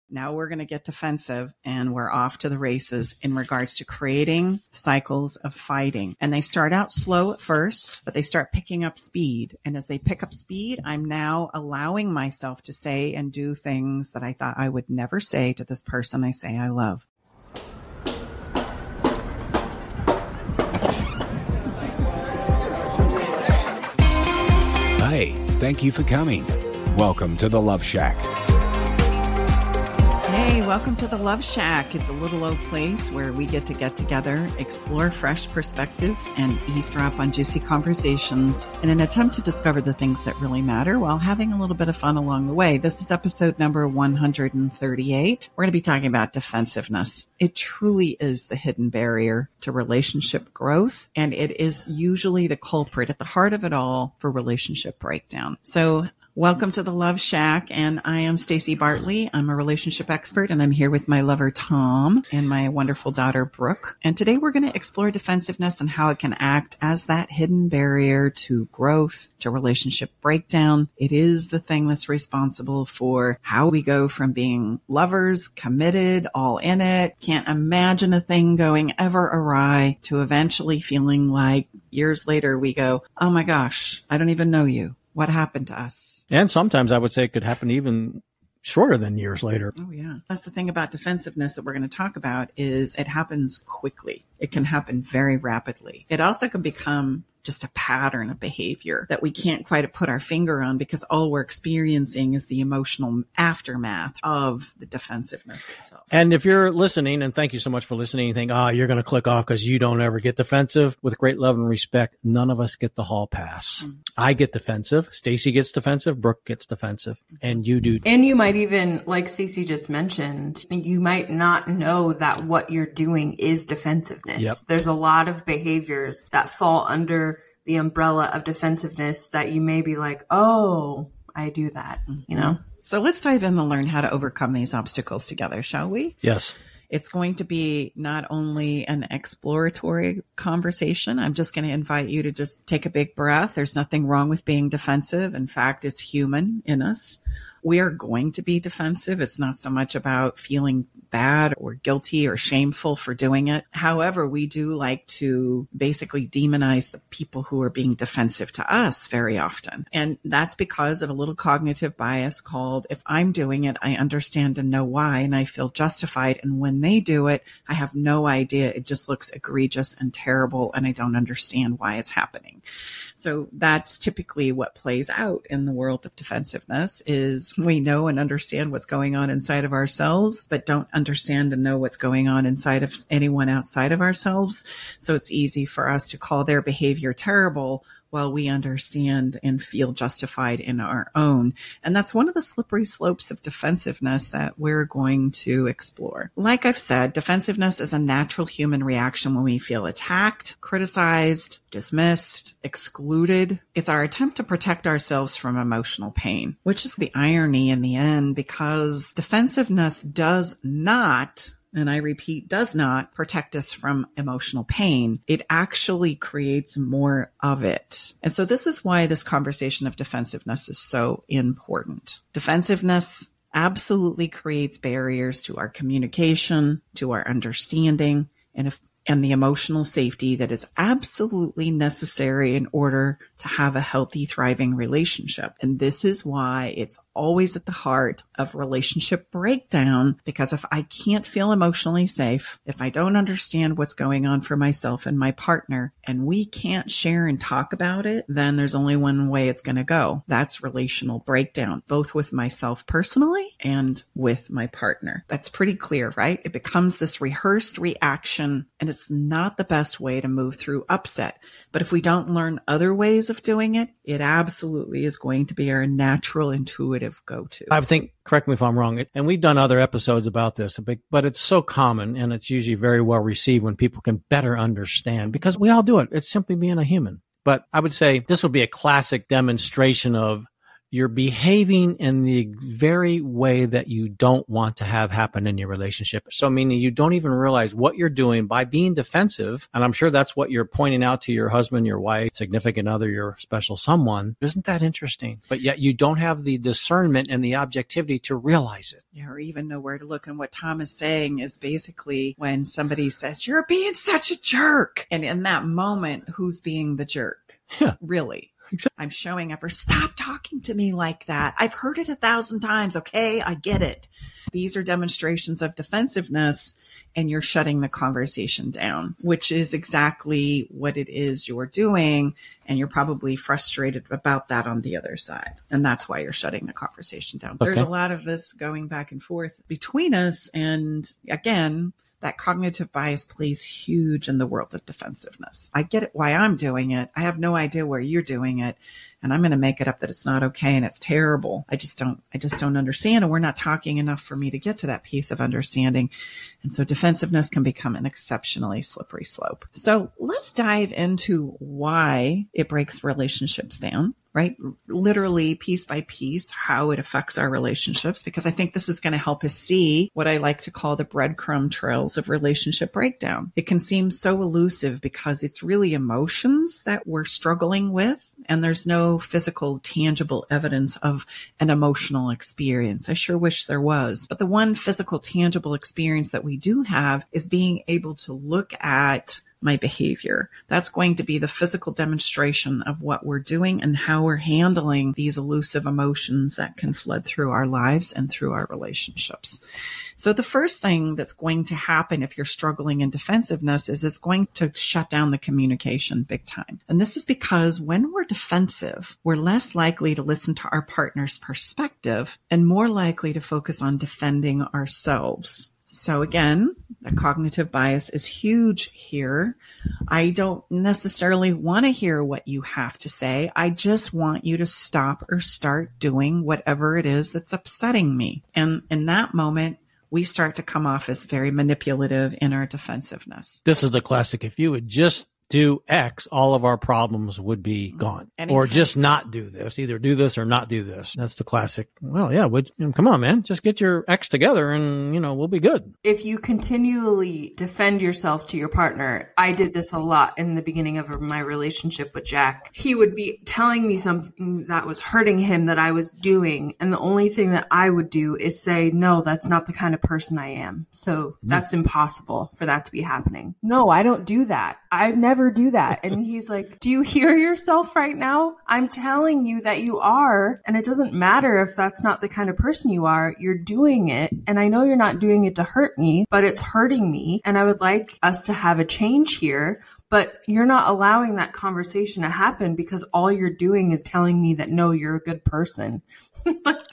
Now we're going to get defensive and we're off to the races in regards to creating cycles of fighting. And they start out slow at first, but they start picking up speed. And as they pick up speed, I'm now allowing myself to say and do things that I thought I would never say to this person I say I love. Hi, thank you for coming. Welcome to the Love Shack. Hey, welcome to the Love Shack. It's a little old place where we get together, explore fresh perspectives, and eavesdrop on juicy conversations in an attempt to discover the things that really matter while having a little bit of fun along the way. This is episode number 138. We're going to be talking about defensiveness. It truly is the hidden barrier to relationship growth, and it is usually the culprit at the heart of it all for relationship breakdown. So welcome to the Love Shack, and I am Stacey Bartley. I'm a relationship expert, and I'm here with my lover, Tom, and my wonderful daughter, Brooke. And today we're going to explore defensiveness and how it can act as that hidden barrier to growth, to relationship breakdown. It is the thing that's responsible for how we go from being lovers, committed, all in it, can't imagine a thing going ever awry, to eventually feeling like years later we go, oh my gosh, I don't even know you. What happened to us? And sometimes I would say it could happen even shorter than years later. Oh, yeah. That's the thing about defensiveness that we're going to talk about is it happens quickly. It can happen very rapidly. It also can become just a pattern of behavior that we can't quite put our finger on because all we're experiencing is the emotional aftermath of the defensiveness itself. And if you're listening, and thank you so much for listening, you think, you're going to click off because you don't ever get defensive. With great love and respect, none of us get the hall pass. Mm-hmm. I get defensive. Stacey gets defensive. Brooke gets defensive. And you do. And you might even, like Stacey just mentioned, you might not know that what you're doing is defensiveness. Yep. There's a lot of behaviors that fall under the umbrella of defensiveness that you may be like, oh, I do that, you know? So let's dive in and learn how to overcome these obstacles together, shall we? Yes. It's going to be not only an exploratory conversation. I'm just going to invite you to just take a big breath. There's nothing wrong with being defensive. In fact, it's human in us. We are going to be defensive. It's not so much about feeling bad or guilty or shameful for doing it. However, we do like to basically demonize the people who are being defensive to us very often. And that's because of a little cognitive bias called, if I'm doing it, I understand and know why, and I feel justified. And when they do it, I have no idea. It just looks egregious and terrible, and I don't understand why it's happening. So that's typically what plays out in the world of defensiveness is we know and understand what's going on inside of ourselves, but don't understand and know what's going on inside of anyone outside of ourselves. So it's easy for us to call their behavior terrible while we understand and feel justified in our own. And that's one of the slippery slopes of defensiveness that we're going to explore. Like I've said, defensiveness is a natural human reaction when we feel attacked, criticized, dismissed, excluded. It's our attempt to protect ourselves from emotional pain, which is the irony in the end, because defensiveness does not, and I repeat, does not protect us from emotional pain. It actually creates more of it. And so this is why this conversation of defensiveness is so important. Defensiveness absolutely creates barriers to our communication, to our understanding, and the emotional safety that is absolutely necessary in order to have a healthy, thriving relationship. And this is why it's always at the heart of relationship breakdown, because if I can't feel emotionally safe, if I don't understand what's going on for myself and my partner, and we can't share and talk about it, then there's only one way it's going to go. That's relational breakdown, both with myself personally and with my partner. That's pretty clear, right? It becomes this rehearsed reaction, and it's not the best way to move through upset. But if we don't learn other ways of doing it, it absolutely is going to be our natural, intuitive go-to. I think, correct me if I'm wrong, and we've done other episodes about this, but it's so common, and it's usually very well received when people can better understand, because we all do it. It's simply being a human. But I would say this would be a classic demonstration of you're behaving in the very way that you don't want to have happen in your relationship. So meaning you don't even realize what you're doing by being defensive. And I'm sure that's what you're pointing out to your husband, your wife, significant other, your special someone. Isn't that interesting? But yet you don't have the discernment and the objectivity to realize it. Yeah, or even know where to look. And what Tom is saying is basically when somebody says, you're being such a jerk. And in that moment, who's being the jerk? Yeah. Really? Exactly. I'm showing up or stop talking to me like that. I've heard it 1,000 times. Okay, I get it. These are demonstrations of defensiveness and you're shutting the conversation down, which is exactly what it is you're doing. And you're probably frustrated about that on the other side. And that's why you're shutting the conversation down. So There's a lot of this going back and forth between us. And again, that cognitive bias plays huge in the world of defensiveness. I get it why I'm doing it. I have no idea where you're doing it. And I'm going to make it up that it's not okay and it's terrible. I just don't understand. And we're not talking enough for me to get to that piece of understanding. And so defensiveness can become an exceptionally slippery slope. So let's dive into why it breaks relationships down, right? Literally piece by piece, how it affects our relationships, because I think this is going to help us see what I like to call the breadcrumb trails of relationship breakdown. It can seem so elusive because it's really emotions that we're struggling with. And there's no physical, tangible evidence of an emotional experience. I sure wish there was. But the one physical, tangible experience that we do have is being able to look at my behavior. That's going to be the physical demonstration of what we're doing and how we're handling these elusive emotions that can flood through our lives and through our relationships. So the first thing that's going to happen if you're struggling in defensiveness is it's going to shut down the communication big time. And this is because when we're defensive, we're less likely to listen to our partner's perspective and more likely to focus on defending ourselves. So again, the cognitive bias is huge here. I don't necessarily want to hear what you have to say. I just want you to stop or start doing whatever it is that's upsetting me. And in that moment, we start to come off as very manipulative in our defensiveness. This is the classic. If you would just do X, all of our problems would be gone. Anytime. Or just not do this. Either do this or not do this. That's the classic. Well, yeah, come on, man. Just get your X together and, we'll be good. If you continually defend yourself to your partner, I did this a lot in the beginning of my relationship with Jack. He would be telling me something that was hurting him that I was doing. And the only thing that I would do is say, no, that's not the kind of person I am. So that's impossible for that to be happening. No, I don't do that. I never do that. And he's like, do you hear yourself right now? I'm telling you that you are. And it doesn't matter if that's not the kind of person you are. You're doing it. And I know you're not doing it to hurt me, but it's hurting me. And I would like us to have a change here. But you're not allowing that conversation to happen because all you're doing is telling me that, no, you're a good person.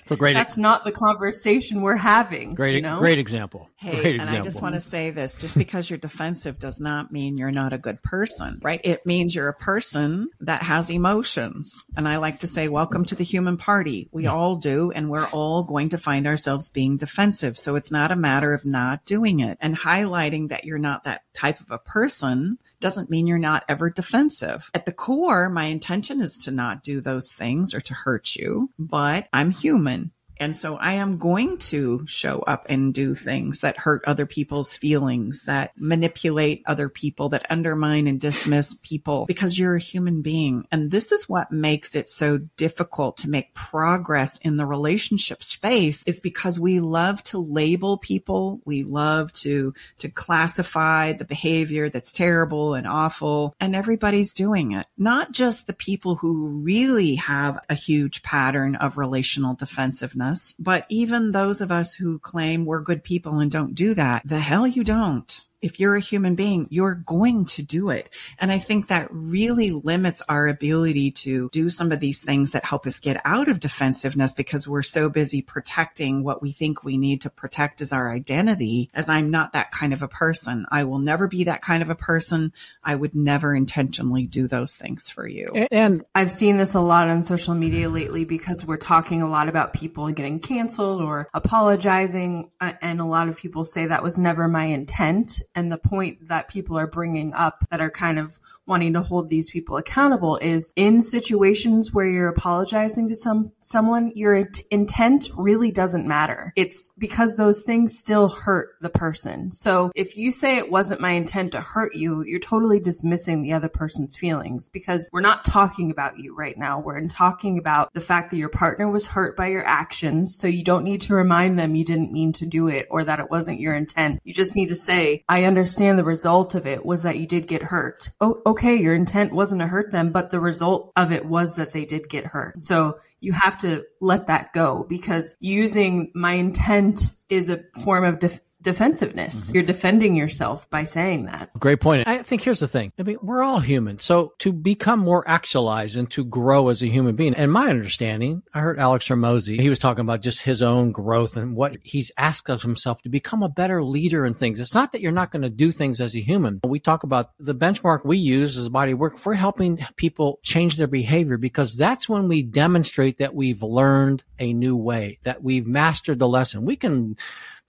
That's not the conversation we're having. Great example. Hey, great and example. I just want to say this, just because you're defensive does not mean you're not a good person, right? It means you're a person that has emotions. And I like to say, welcome to the human party. We all do, and we're all going to find ourselves being defensive. So it's not a matter of not doing it. And highlighting that you're not that type of a person doesn't mean you're not ever defensive. At the core, my intention is to not do those things or to hurt you, but I'm human. And so I am going to show up and do things that hurt other people's feelings, that manipulate other people, that undermine and dismiss people because you're a human being. And this is what makes it so difficult to make progress in the relationship space is because we love to label people. We love to classify the behavior that's terrible and awful. And everybody's doing it. Not just the people who really have a huge pattern of relational defensiveness, but even those of us who claim we're good people and don't do that, the hell you don't. If you're a human being, you're going to do it. And I think that really limits our ability to do some of these things that help us get out of defensiveness because we're so busy protecting what we think we need to protect as our identity, as I'm not that kind of a person. I will never be that kind of a person. I would never intentionally do those things for you. And I've seen this a lot on social media lately because we're talking a lot about people getting canceled or apologizing. And a lot of people say that was never my intent. And the point that people are bringing up that are kind of wanting to hold these people accountable is in situations where you're apologizing to someone, your intent really doesn't matter. It's because those things still hurt the person. So if you say it wasn't my intent to hurt you, you're totally dismissing the other person's feelings, because we're not talking about you right now. We're talking about the fact that your partner was hurt by your actions. So you don't need to remind them you didn't mean to do it or that it wasn't your intent. You just need to say, I understand the result of it was that you did get hurt. Oh, okay, your intent wasn't to hurt them, but the result of it was that they did get hurt. So you have to let that go, because using my intent is a form of defensiveness. You're defending yourself by saying that. Great point. I think here's the thing. I mean, we're all human. So to become more actualized and to grow as a human being, and my understanding, I heard Alex Hormozy, he was talking about just his own growth and what he's asked of himself to become a better leader in things. It's not that you're not going to do things as a human. We talk about the benchmark we use as body work. We're helping people change their behavior, because that's when we demonstrate that we've learned a new way, that we've mastered the lesson. We can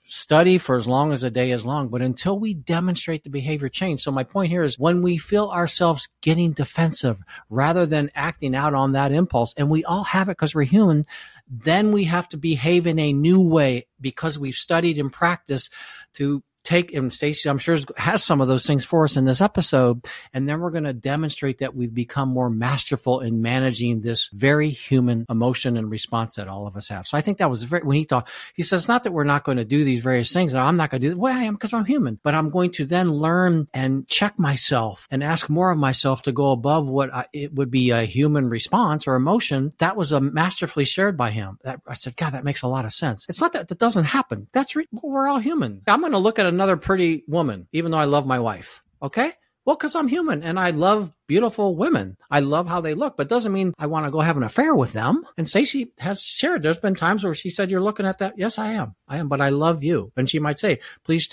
study for as long as a day is long, but until we demonstrate the behavior change. So my point here is when we feel ourselves getting defensive rather than acting out on that impulse, and we all have it because we're human, then we have to behave in a new way because we've studied and practiced to take, and Stacey, I'm sure, has some of those things for us in this episode. And then we're going to demonstrate that we've become more masterful in managing this very human emotion and response that all of us have. So I think that was when he says, it's not that we're not going to do these various things. And I'm not going to do it. Well, I am, because I'm human, but I'm going to then learn and check myself and ask more of myself to go above what it would be a human response or emotion. That was masterfully shared by him. I said, God, that makes a lot of sense. It's not that that doesn't happen. We're all human. I'm going to look at another pretty woman, even though I love my wife. Okay? Well, because I'm human and I love beautiful women. I love how they look, but doesn't mean I want to go have an affair with them. And Stacey has shared, there's been times where she said, you're looking at that. Yes, I am, but I love you. And she might say, please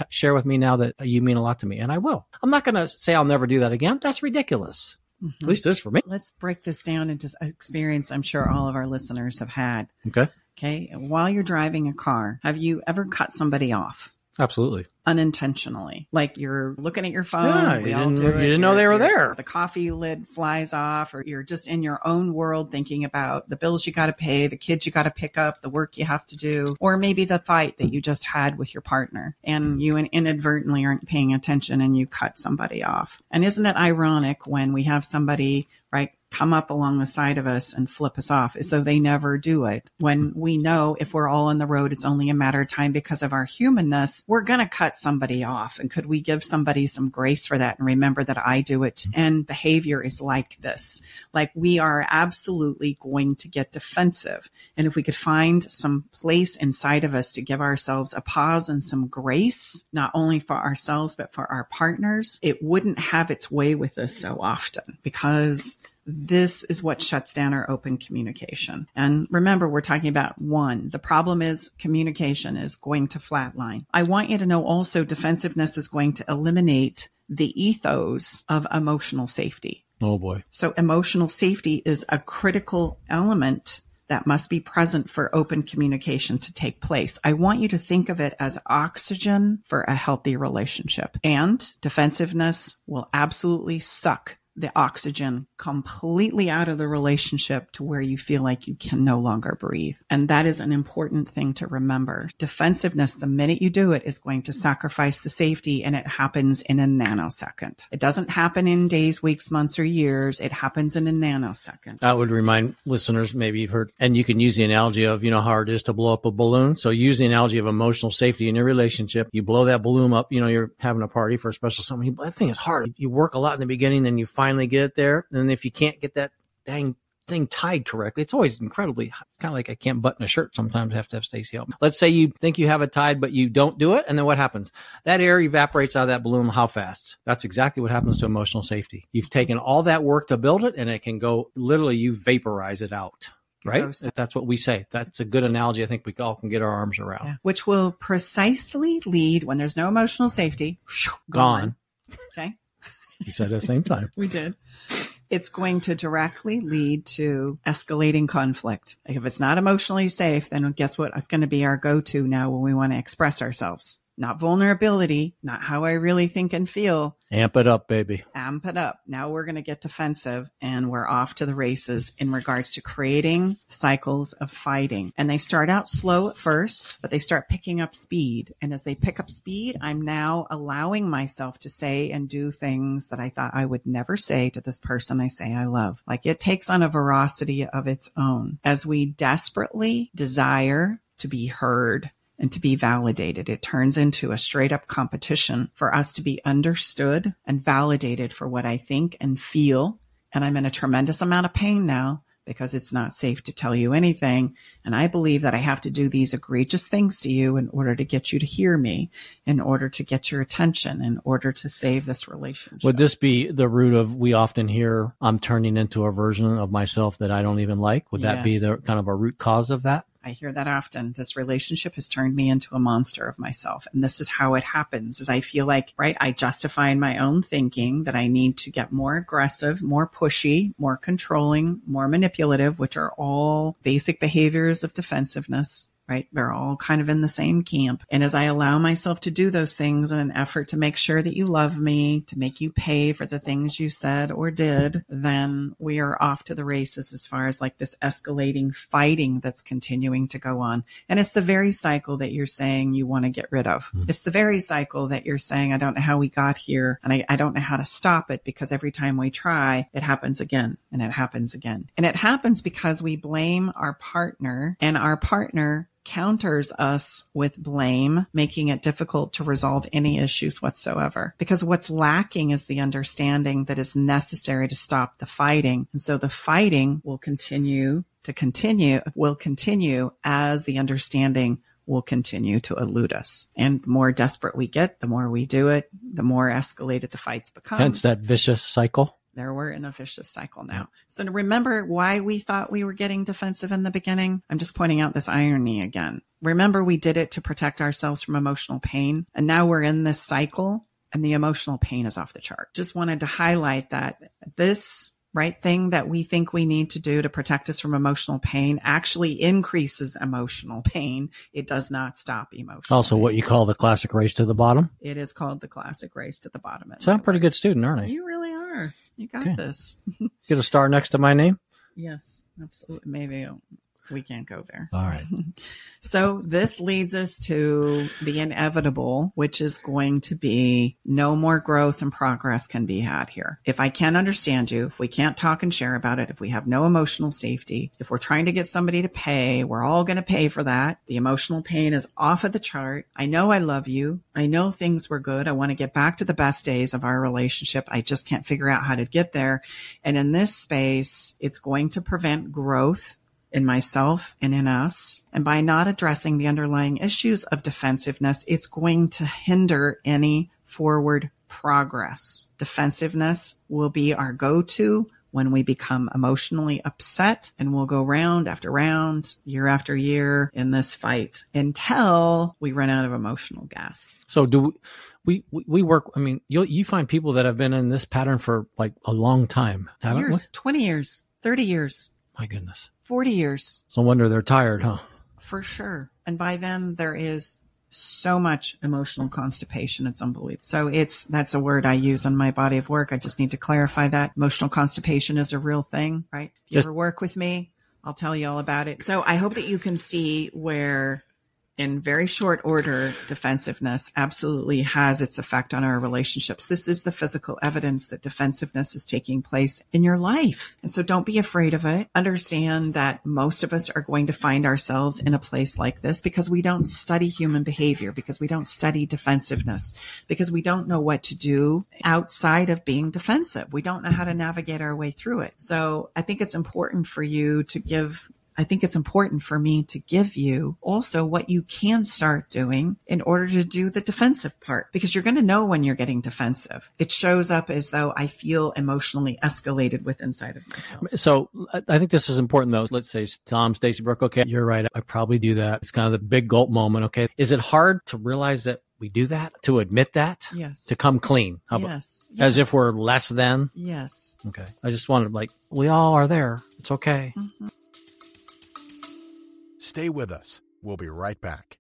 share with me now that you mean a lot to me. And I will. I'm not going to say I'll never do that again. That's ridiculous. At least this for me. Let's break this down into an experience I'm sure all of our listeners have had. Okay. While you're driving a car, have you ever cut somebody off? Absolutely. Unintentionally. Like you're looking at your phone. Yeah, you didn't know they were there. The coffee lid flies off, or you're just in your own world thinking about the bills you got to pay, the kids you got to pick up, the work you have to do, or maybe the fight that you just had with your partner and you inadvertently aren't paying attention and you cut somebody off. And isn't it ironic when we have somebody, right, come up along the side of us and flip us off as though they never do it, when we know if we're all on the road, it's only a matter of time because of our humanness, we're going to cut somebody off. And could we give somebody some grace for that and remember that I do it? And behavior is like this. Like we are absolutely going to get defensive. And if we could find some place inside of us to give ourselves a pause and some grace, not only for ourselves, but for our partners, it wouldn't have its way with us so often, because this is what shuts down our open communication. And remember, we're talking about one. The problem is communication is going to flatline. I want you to know also defensiveness is going to eliminate the ethos of emotional safety. Oh boy. So emotional safety is a critical element that must be present for open communication to take place. I want you to think of it as oxygen for a healthy relationship. And defensiveness will absolutely suck the oxygen completely out of the relationship to where you feel like you can no longer breathe. And that is an important thing to remember. Defensiveness, the minute you do it, is going to sacrifice the safety, and it happens in a nanosecond. It doesn't happen in days, weeks, months, or years. It happens in a nanosecond. I would remind listeners, maybe you've heard, and you can use the analogy of, how hard it is to blow up a balloon. So use the analogy of emotional safety in your relationship. You blow that balloon up, you're having a party for a special something. That thing is hard. You work a lot in the beginning, then you finally get it there. And if you can't get that dang thing tied correctly, it's always incredibly, it's kind of like I can't button a shirt. Sometimes I have to have Stacey help me. Let's say you think you have it tied, but you don't do it. And then what happens? That air evaporates out of that balloon. How fast? That's exactly what happens to emotional safety. You've taken all that work to build it, and it can go, literally, you vaporize it out. Right? That's what we say. That's a good analogy. I think we all can get our arms around. Yeah. Which will precisely lead, when there's no emotional safety, gone. Okay. You said it at the same time. We did. It's going to directly lead to escalating conflict. Like if it's not emotionally safe, then guess what? It's going to be our go-to now when we want to express ourselves. not vulnerability, not how I really think and feel. Amp it up, baby. Amp it up. Now we're going to get defensive and we're off to the races in regards to creating cycles of fighting. And they start out slow at first, but they start picking up speed. And as they pick up speed, I'm now allowing myself to say and do things that I thought I would never say to this person I say I love. Like it takes on a veracity of its own as we desperately desire to be heard and to be validated. It turns into a straight up competition for us to be understood and validated for what I think and feel. And I'm in a tremendous amount of pain now because it's not safe to tell you anything. And I believe that I have to do these egregious things to you in order to get you to hear me, in order to get your attention, in order to save this relationship. Would this be the root of, we often hear, I'm turning into a version of myself that I don't even like? Would that be the kind of a root cause of that? I hear that often. This relationship has turned me into a monster of myself. And this is how it happens, is I feel like, right, I justify in my own thinking that I need to get more aggressive, more pushy, more controlling, more manipulative, which are all basic behaviors of defensiveness. Right? They're all kind of in the same camp. And as I allow myself to do those things in an effort to make sure that you love me, to make you pay for the things you said or did, then we are off to the races as far as like this escalating fighting that's continuing to go on. And it's the very cycle that you're saying you want to get rid of. It's the very cycle that you're saying, I don't know how we got here and I don't know how to stop it, because every time we try, it happens again and it happens again. And it happens because we blame our partner, and our partner counters us with blame, making it difficult to resolve any issues whatsoever. Because what's lacking is the understanding that is necessary to stop the fighting. And so the fighting will continue as the understanding will continue to elude us. And the more desperate we get, the more we do it, the more escalated the fights become. Hence that vicious cycle. There we're in a vicious cycle now. So to remember why we thought we were getting defensive in the beginning, I'm just pointing out this irony again. Remember, we did it to protect ourselves from emotional pain. And now we're in this cycle and the emotional pain is off the chart. Just wanted to highlight that this right thing that we think we need to do to protect us from emotional pain actually increases emotional pain. It does not stop emotional Also pain. What you call the classic race to the bottom. It is called the classic race to the bottom. So I'm a pretty good student, aren't I? You really are. You got this. Get a star next to my name? Yes, absolutely. Maybe we can't go there. All right. So this leads us to the inevitable, which is going to be no more growth and progress can be had here. If I can't understand you, if we can't talk and share about it, if we have no emotional safety, if we're trying to get somebody to pay, we're all going to pay for that. The emotional pain is off of the chart. I know I love you. I know things were good. I want to get back to the best days of our relationship. I just can't figure out how to get there. And in this space, it's going to prevent growth in myself and in us. And by not addressing the underlying issues of defensiveness, it's going to hinder any forward progress. Defensiveness will be our go-to when we become emotionally upset, and we'll go round after round, year after year in this fight until we run out of emotional gas. So do we work, I mean, you find people that have been in this pattern for like a long time, haven't Years, we? 20 years, 30 years. My goodness. 40 years. No wonder they're tired, huh? For sure. And by then there is so much emotional constipation. It's unbelievable. So that's a word I use on my body of work. I just need to clarify that. Emotional constipation is a real thing, right? If you ever work with me, I'll tell you all about it. So I hope that you can see where in very short order, defensiveness absolutely has its effect on our relationships. This is the physical evidence that defensiveness is taking place in your life. And so don't be afraid of it. Understand that most of us are going to find ourselves in a place like this because we don't study human behavior, because we don't study defensiveness, because we don't know what to do outside of being defensive. We don't know how to navigate our way through it. So I think it's important for you to give I think it's important for me to give you also what you can start doing in order to do the defensive part, because you're going to know when you're getting defensive. It shows up as though I feel emotionally escalated with inside of myself. So I think this is important though. Let's say Tom, Stacey, Brooke, okay, you're right. I probably do that. It's kind of the big gulp moment. Okay. Is it hard to realize that we do that, to admit that? Yes. To come clean? How about, yes. As if we're less than? Yes. Okay. I just wanted we all are there. It's okay. Mm-hmm. Stay with us. We'll be right back.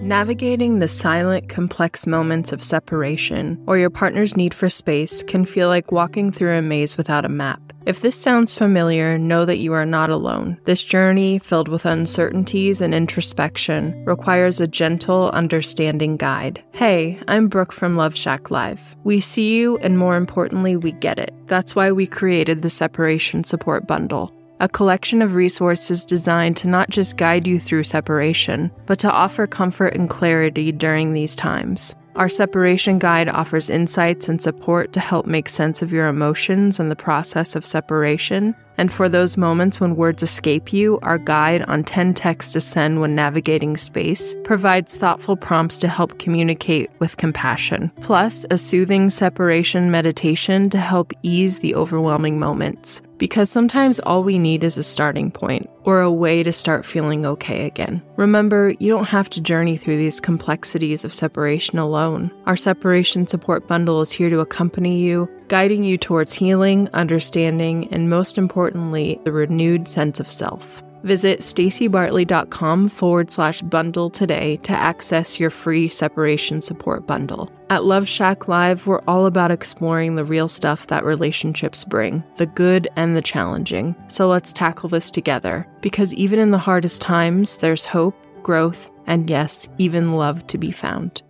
Navigating the silent, complex moments of separation or your partner's need for space can feel like walking through a maze without a map. If this sounds familiar, know that you are not alone. This journey, filled with uncertainties and introspection, requires a gentle, understanding guide. Hey, I'm Brooke from Love Shack Live. We see you, and more importantly, we get it. That's why we created the Separation Support Bundle, a collection of resources designed to not just guide you through separation, but to offer comfort and clarity during these times. Our separation guide offers insights and support to help make sense of your emotions and the process of separation. And for those moments when words escape you, our guide on 10 texts to send when navigating space provides thoughtful prompts to help communicate with compassion. Plus, a soothing separation meditation to help ease the overwhelming moments. Because sometimes all we need is a starting point, or a way to start feeling okay again. Remember, you don't have to journey through these complexities of separation alone. Our Separation Support Bundle is here to accompany you, guiding you towards healing, understanding, and most importantly, the renewed sense of self. Visit stacybartley.com/bundle today to access your free separation support bundle. At Love Shack Live, we're all about exploring the real stuff that relationships bring, the good and the challenging. So let's tackle this together, because even in the hardest times, there's hope, growth, and yes, even love to be found.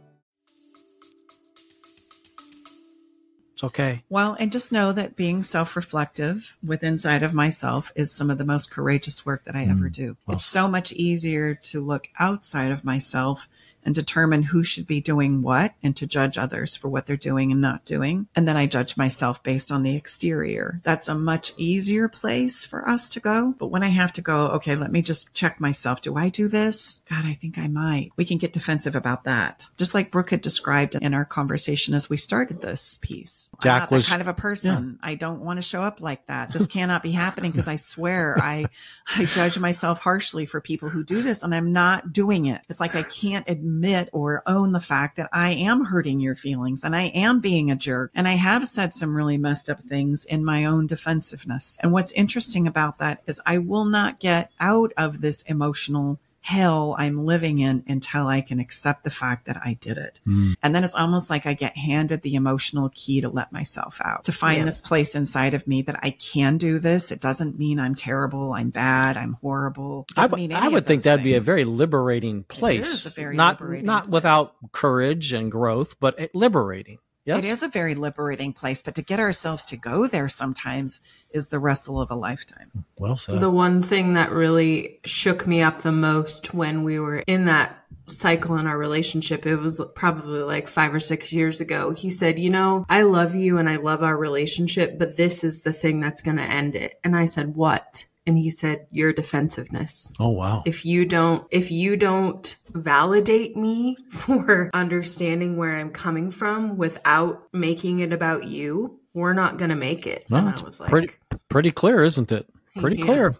Okay. Well, and just know that being self-reflective with inside of myself is some of the most courageous work that I ever do. Well, it's so much easier to look outside of myself and determine who should be doing what and to judge others for what they're doing and not doing. And then I judge myself based on the exterior. That's a much easier place for us to go. But when I have to go, okay, let me just check myself. Do I do this? God, I think I might. We can get defensive about that. Just like Brooke had described in our conversation as we started this piece. Jack I'm not was that kind of a person. Yeah. I don't want to show up like that. This cannot be happening because I swear I judge myself harshly for people who do this and I'm not doing it. It's like I can't admit or own the fact that I am hurting your feelings and I am being a jerk. And I have said some really messed up things in my own defensiveness. And what's interesting about that is I will not get out of this emotional hell I'm living in until I can accept the fact that I did it. And then it's almost like I get handed the emotional key to let myself out, to find this place inside of me that I can do this. It doesn't mean I'm terrible, I'm bad, I'm horrible. I would think that'd be a very liberating place. It is a very liberating place. Without courage and growth, but liberating. Yes? It is a very liberating place, but to get ourselves to go there sometimes is the wrestle of a lifetime. Well said. The one thing that really shook me up the most when we were in that cycle in our relationship, it was probably like 5 or 6 years ago. He said, you know, I love you and I love our relationship, but this is the thing that's going to end it. And I said, what? And he said, your defensiveness. Oh, wow. If you don't validate me for understanding where I'm coming from without making it about you, we're not going to make it. Well, and I was like, pretty clear, isn't it? Pretty clear.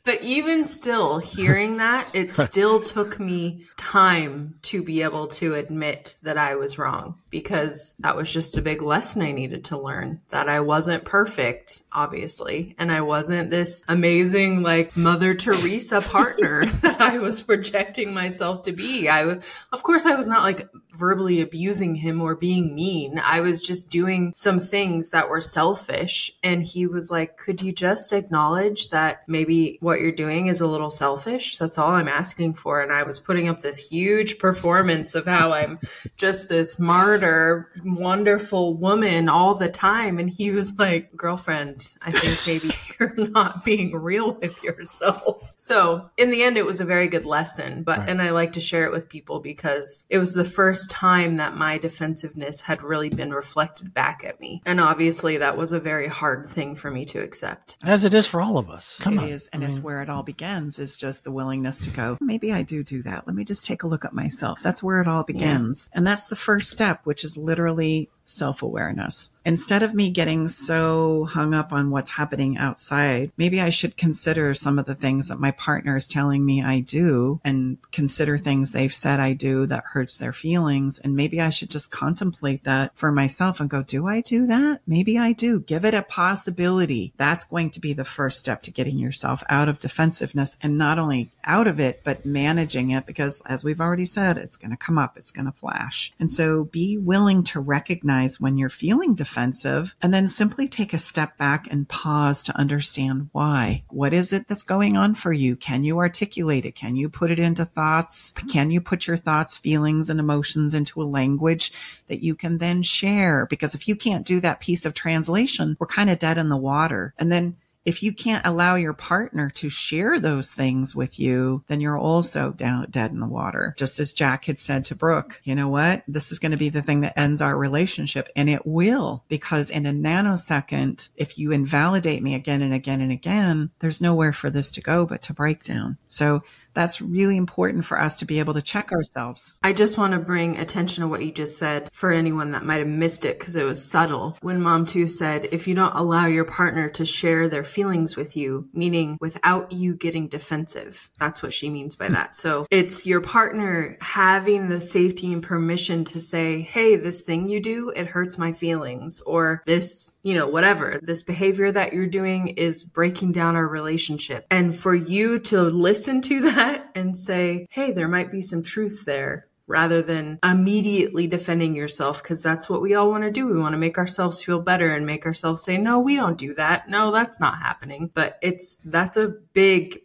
But even still, hearing that, it still took me time to be able to admit that I was wrong, because that was just a big lesson I needed to learn, that I wasn't perfect, obviously, and I wasn't this amazing, like, Mother Teresa partner that I was projecting myself to be. Of course, I was not like verbally abusing him or being mean. I was just doing some things that were selfish, and he was like, could you just acknowledge that maybe what you're doing is a little selfish? That's all I'm asking for. And I was putting up this huge performance of how I'm just this martyr, wonderful woman all the time. And he was like, girlfriend, I think maybe you're not being real with yourself. So in the end, it was a very good lesson, and I like to share it with people because it was the first time that my defensiveness had really been reflected back at me. And obviously that was a very hard thing for me to accept. As it is for all of us. It is, and it's where it all begins, is just the willingness to go, maybe I do that. Let me just take a look at myself. That's where it all begins. Yeah. And that's the first step, which is literally self-awareness. Instead of me getting so hung up on what's happening outside, maybe I should consider some of the things that my partner is telling me I do, and consider things they've said I do that hurts their feelings. And maybe I should just contemplate that for myself and go, do I do that? Maybe I do. Give it a possibility. That's going to be the first step to getting yourself out of defensiveness, and not only out of it, but managing it, because as we've already said, it's going to come up, it's going to flash. And so be willing to recognize when you're feeling defensive and then simply take a step back and pause to understand why. What is it that's going on for you? Can you articulate it? Can you put it into thoughts? Can you put your thoughts, feelings, and emotions into a language that you can then share? Because if you can't do that piece of translation, we're kind of dead in the water. And then if you can't allow your partner to share those things with you, then you're also dead in the water. Just as Jack had said to Brooke, you know what? This is going to be the thing that ends our relationship. And it will, because in a nanosecond, if you invalidate me again and again and again, there's nowhere for this to go but to break down. So that's really important for us to be able to check ourselves. I just want to bring attention to what you just said for anyone that might have missed it because it was subtle. When Mom 2 said, if you don't allow your partner to share their feelings with you, meaning without you getting defensive, that's what she means by that. So it's your partner having the safety and permission to say, hey, this thing you do, it hurts my feelings, or this, whatever, this behavior that you're doing is breaking down our relationship. And for you to listen to that and say, hey, there might be some truth there, rather than immediately defending yourself, because that's what we all want to do. We want to make ourselves feel better and make ourselves say, no, we don't do that. No, that's not happening. But that's a big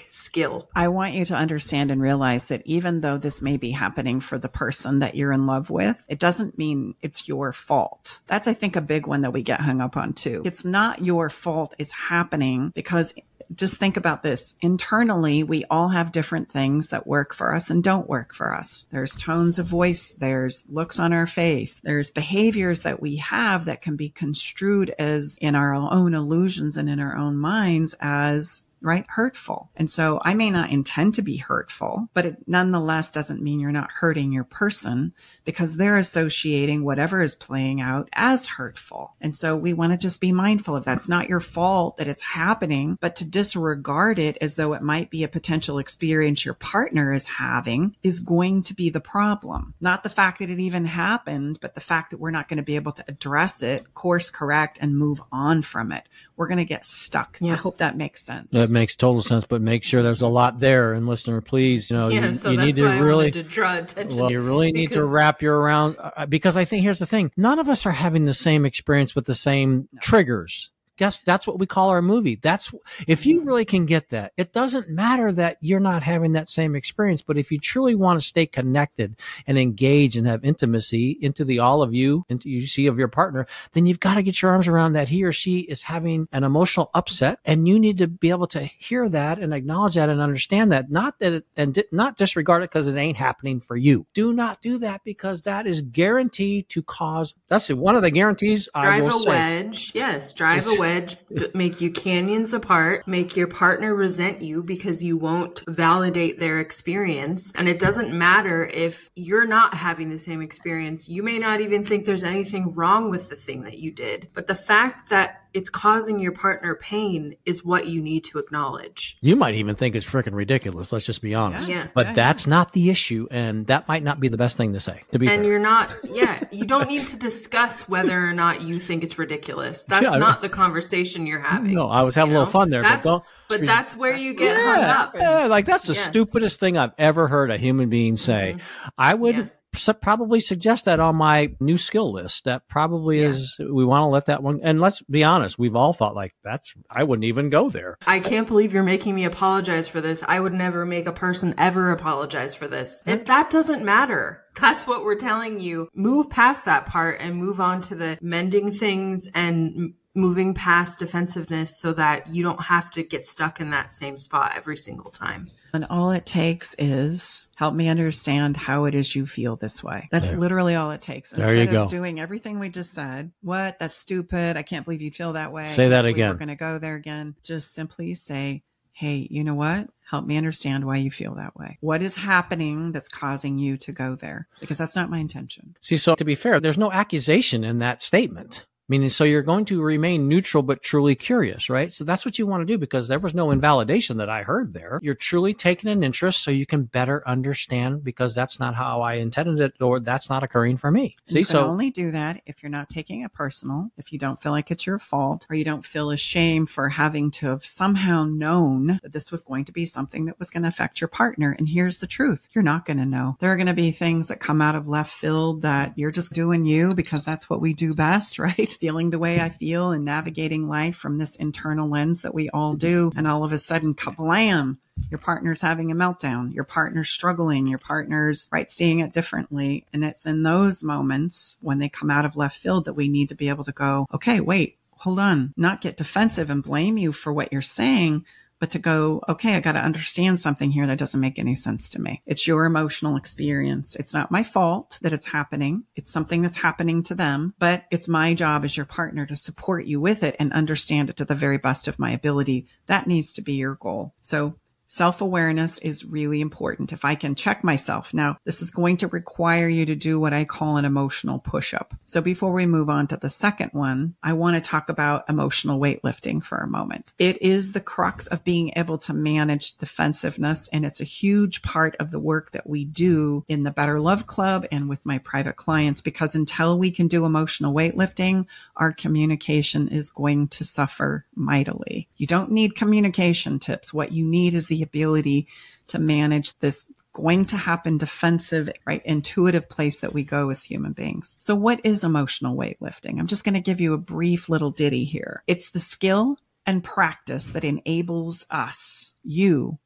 skill. I want you to understand and realize that even though this may be happening for the person that you're in love with, it doesn't mean it's your fault. That's, I think, a big one that we get hung up on too. It's not your fault. It's happening because just think about this. Internally, we all have different things that work for us and don't work for us. There's tones of voice. There's looks on our face. There's behaviors that we have that can be construed as, in our own illusions and in our own minds, as hurtful. And so I may not intend to be hurtful, but it nonetheless doesn't mean you're not hurting your person, because they're associating whatever is playing out as hurtful. And so we want to just be mindful of that's not your fault that it's happening, but to disregard it as though it might be a potential experience your partner is having is going to be the problem. Not the fact that it even happened, but the fact that we're not going to be able to address it, course correct, and move on from it. We're going to get stuck. Yeah. I hope that makes sense. That makes total sense, but make sure there's a lot there. And listener, please, you need to really draw attention. Well, you really need to wrap your around, because I think here's the thing. None of us are having the same experience with the same triggers. Guess that's what we call our movie. That's if you really can get that, it doesn't matter that you're not having that same experience. But if you truly want to stay connected and engage and have intimacy into the all of you, into you see of your partner, then you've got to get your arms around that he or she is having an emotional upset, and you need to be able to hear that and acknowledge that and understand that. Not disregard it because it ain't happening for you. Do not do that, because that is guaranteed to cause. That's one of the guarantees. I will say. Drive a wedge. Yes, drive a wedge. Make you canyons apart, make your partner resent you because you won't validate their experience. And it doesn't matter if you're not having the same experience. You may not even think there's anything wrong with the thing that you did. But the fact that it's causing your partner pain is what you need to acknowledge. You might even think it's freaking ridiculous. Let's just be honest. Yeah. But that's not the issue. And that might not be the best thing to say, to be fair. You don't need to discuss whether or not you think it's ridiculous. That's not the conversation you're having. No, I was having a little fun there. But that's where you get hung up. Yeah, that's the stupidest thing I've ever heard a human being say. Mm-hmm. I would probably suggest that on my new skill list. That probably is, we want to let that one. And let's be honest, we've all thought I wouldn't even go there. I can't believe you're making me apologize for this. I would never make a person ever apologize for this. If that doesn't matter. That's what we're telling you. Move past that part and move on to the mending things and moving past defensiveness so that you don't have to get stuck in that same spot every single time. And all it takes is help me understand how it is you feel this way. That's literally all it takes. Instead of doing everything we just said, that's stupid. I can't believe you feel that way. Say that again. We're going to go there again. Just simply say, hey, you know what? Help me understand why you feel that way. What is happening that's causing you to go there? Because that's not my intention. See, so to be fair, there's no accusation in that statement. Meaning, so you're going to remain neutral, but truly curious, right? So that's what you want to do, because there was no invalidation that I heard there. You're truly taking an interest so you can better understand, because that's not how I intended it, or that's not occurring for me. See, you can only do that if you're not taking it personal, if you don't feel like it's your fault, or you don't feel ashamed for having to have somehow known that this was going to be something that was going to affect your partner. And here's the truth. You're not going to know. There are going to be things that come out of left field that you're just doing you, because that's what we do best, right? Feeling the way I feel and navigating life from this internal lens that we all do. And all of a sudden, kablam, your partner's having a meltdown, your partner's struggling, your partner's seeing it differently. And it's in those moments when they come out of left field that we need to be able to go, okay, wait, hold on, not get defensive and blame you for what you're saying, but to go, okay, I got to understand something here that doesn't make any sense to me. It's your emotional experience. It's not my fault that it's happening. It's something that's happening to them, but it's my job as your partner to support you with it and understand it to the very best of my ability. That needs to be your goal. So self-awareness is really important. If I can check myself. Now, this is going to require you to do what I call an emotional push-up. So before we move on to the second one, I want to talk about emotional weightlifting for a moment. It is the crux of being able to manage defensiveness, and it's a huge part of the work that we do in the Better Love Club and with my private clients, because until we can do emotional weightlifting, our communication is going to suffer mightily. You don't need communication tips. What you need is the ability to manage this going to happen defensive, intuitive place that we go as human beings. So what is emotional weightlifting? I'm just going to give you a brief little ditty here. It's the skill and practice that enables us, you,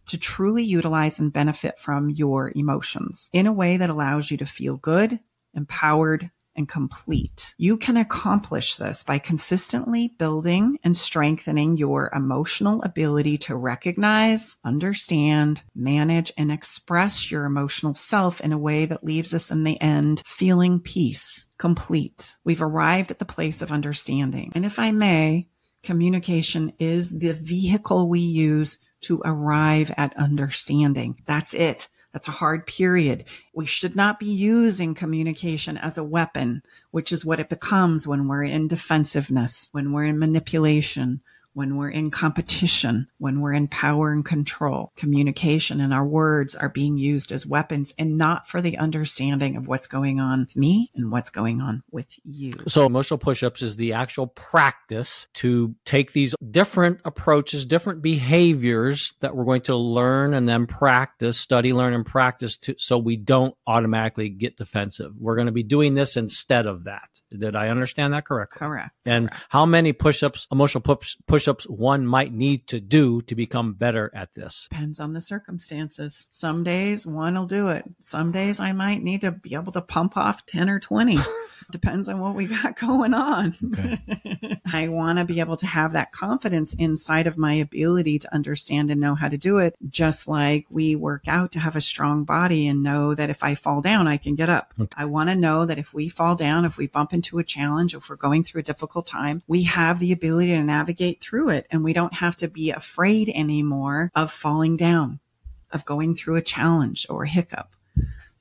to truly utilize and benefit from your emotions in a way that allows you to feel good, empowered, and complete. You can accomplish this by consistently building and strengthening your emotional ability to recognize, understand, manage, and express your emotional self in a way that leaves us in the end feeling peace, complete. We've arrived at the place of understanding. And if I may, communication is the vehicle we use to arrive at understanding. That's it. That's a hard period. We should not be using communication as a weapon, which is what it becomes when we're in defensiveness, when we're in manipulation, when we're in competition, when we're in power and control. Communication and our words are being used as weapons and not for the understanding of what's going on with me and what's going on with you. So emotional push-ups is the actual practice to take these different approaches, different behaviors that we're going to learn and then practice, study, learn, and practice so we don't automatically get defensive. We're going to be doing this instead of that. Did I understand that correctly? Correct. And how many push-ups, emotional push-ups one might need to do to become better at this? Depends on the circumstances. Some days one will do it. Some days I might need to be able to pump off 10 or 20. Depends on what we got going on. Okay. I want to be able to have that confidence inside of my ability to understand and know how to do it. Just like we work out to have a strong body and know that if I fall down, I can get up. Okay. I want to know that if we fall down, if we bump into a challenge, if we're going through a difficult time, we have the ability to navigate through it. And we don't have to be afraid anymore of falling down, of going through a challenge or a hiccup.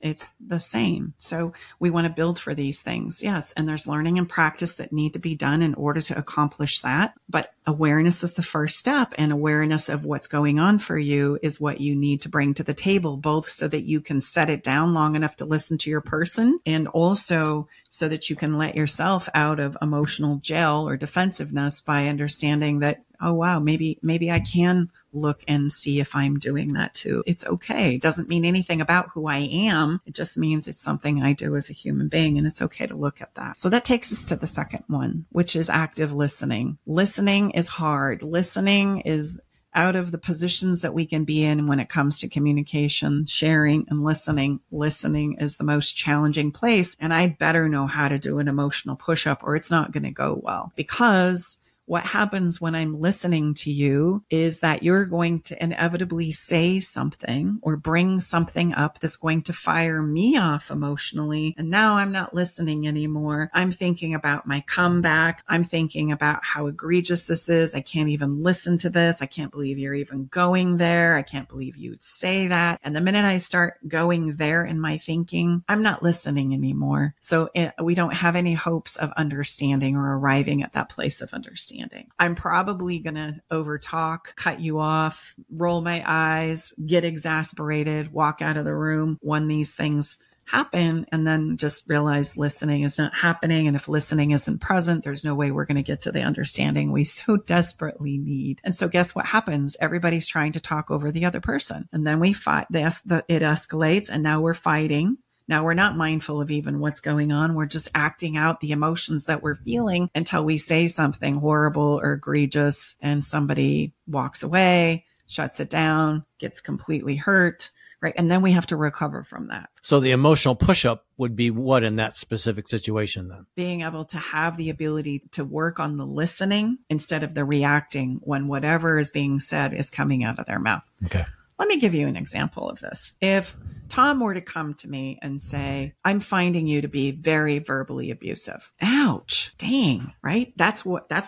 It's the same. So we want to build for these things. Yes. And there's learning and practice that need to be done in order to accomplish that. But awareness is the first step, and awareness of what's going on for you is what you need to bring to the table, both so that you can set it down long enough to listen to your person, and also so that you can let yourself out of emotional jail or defensiveness by understanding that, oh, wow, maybe I can look and see if I'm doing that too. It's okay. It doesn't mean anything about who I am. It just means it's something I do as a human being, and it's okay to look at that. So that takes us to the second one, which is active listening. Listening is hard. Listening is out of the positions that we can be in when it comes to communication, sharing, and listening. Listening is the most challenging place, and I'd better know how to do an emotional push-up or it's not going to go well, because what happens when I'm listening to you is that you're going to inevitably say something or bring something up that's going to fire me off emotionally. And now I'm not listening anymore. I'm thinking about my comeback. I'm thinking about how egregious this is. I can't even listen to this. I can't believe you're even going there. I can't believe you'd say that. And the minute I start going there in my thinking, I'm not listening anymore. So we don't have any hopes of understanding or arriving at that place of understanding. I'm probably going to overtalk, cut you off, roll my eyes, get exasperated, walk out of the room when these things happen, and then just realize listening is not happening. And if listening isn't present, there's no way we're going to get to the understanding we so desperately need. And so guess what happens? Everybody's trying to talk over the other person. And then we fight. It escalates, and now we're fighting. Now we're not mindful of even what's going on. We're just acting out the emotions that we're feeling until we say something horrible or egregious, and somebody walks away, shuts it down, gets completely hurt. Right. And then we have to recover from that. So the emotional push-up would be what in that specific situation then? Being able to have the ability to work on the listening instead of the reacting when whatever is being said is coming out of their mouth. Okay. Let me give you an example of this. If Tom were to come to me and say, I'm finding you to be very verbally abusive. Ouch, dang, right? That's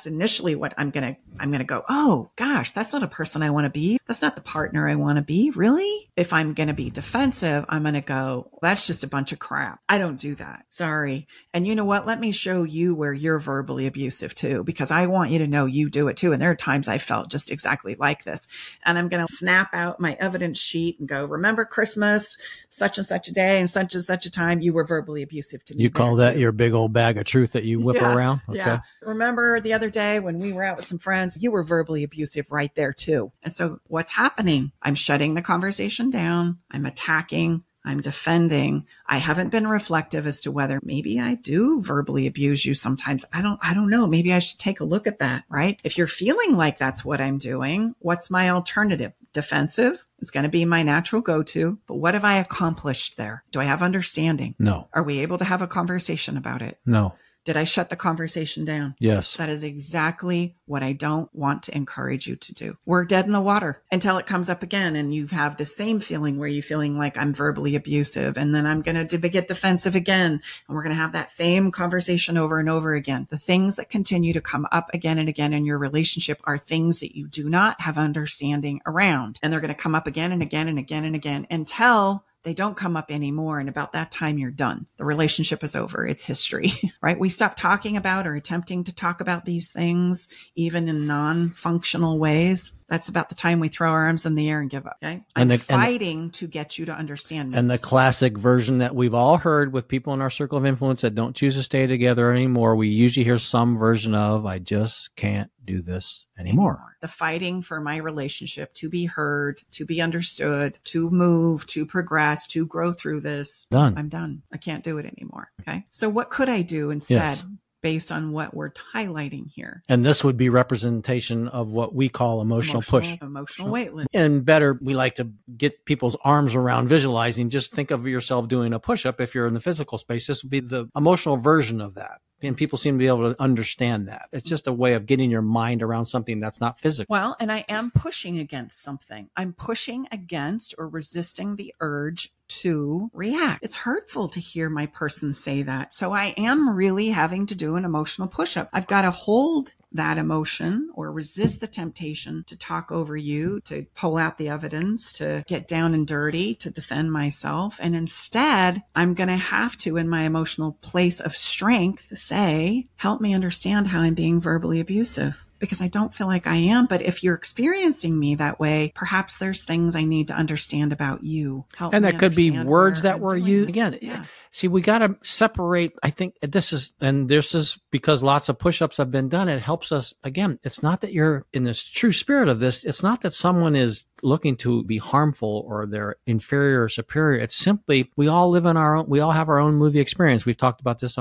initially what I'm going to go, oh gosh, that's not a person I want to be. That's not the partner I want to be. Really? If I'm going to be defensive, I'm going to go, that's just a bunch of crap. I don't do that. Sorry. And you know what? Let me show you where you're verbally abusive too, because I want you to know you do it too. And there are times I felt just exactly like this. And I'm going to snap out my evidence sheet and go, remember Christmas, such and such a day and such a time, you were verbally abusive to me. You call that your big old bag of truth that you whip around? Okay. Yeah. Remember the other day when we were out with some friends, you were verbally abusive right there too. And so what's happening? I'm shutting the conversation down. I'm attacking. I'm defending. I haven't been reflective as to whether maybe I do verbally abuse you sometimes. I don't know. Maybe I should take a look at that, right? If you're feeling like that's what I'm doing, what's my alternative? Defensive is going to be my natural go-to. But what have I accomplished there? Do I have understanding? No. Are we able to have a conversation about it? No. Did I shut the conversation down? Yes. That is exactly what I don't want to encourage you to do. We're dead in the water until it comes up again and you have the same feeling where you're feeling like I'm verbally abusive, and then I'm going to get defensive again, and we're going to have that same conversation over and over again. The things that continue to come up again and again in your relationship are things that you do not have understanding around, and they're going to come up again and again and again and again until they don't come up anymore. And about that time, you're done. The relationship is over. It's history, right? We stop talking about or attempting to talk about these things, even in non-functional ways. That's about the time we throw our arms in the air and give up. Okay. I'm fighting to get you to understand this. And the classic version that we've all heard with people in our circle of influence that don't choose to stay together anymore, we usually hear some version of, I just can't do this anymore. The fighting for my relationship to be heard, to be understood, to move, to progress, to grow through this. Done. I'm done. I can't do it anymore. Okay. So what could I do instead? Yes. Based on what we're highlighting here. And this would be representation of what we call emotional push. Emotional weightlifting. And better, we like to get people's arms around visualizing. Just think of yourself doing a push-up. If you're in the physical space, this would be the emotional version of that. And people seem to be able to understand that. It's just a way of getting your mind around something that's not physical. Well, and I am pushing against something. I'm pushing against or resisting the urge to react. It's hurtful to hear my person say that. So I am really having to do an emotional push-up. I've got to hold that emotion or resist the temptation to talk over you, to pull out the evidence, to get down and dirty, to defend myself. And instead, I'm going to have to, in my emotional place of strength, say, help me understand how I'm being verbally abusive. Because I don't feel like I am. But if you're experiencing me that way, perhaps there's things I need to understand about you. And there could be words that were used. Again, see, we got to separate. I think this is because lots of push-ups have been done. It helps us. Again, it's not that you're in this true spirit of this. It's not that someone is looking to be harmful or they're inferior or superior. It's simply, we all live in we all have our own movie experience. We've talked about this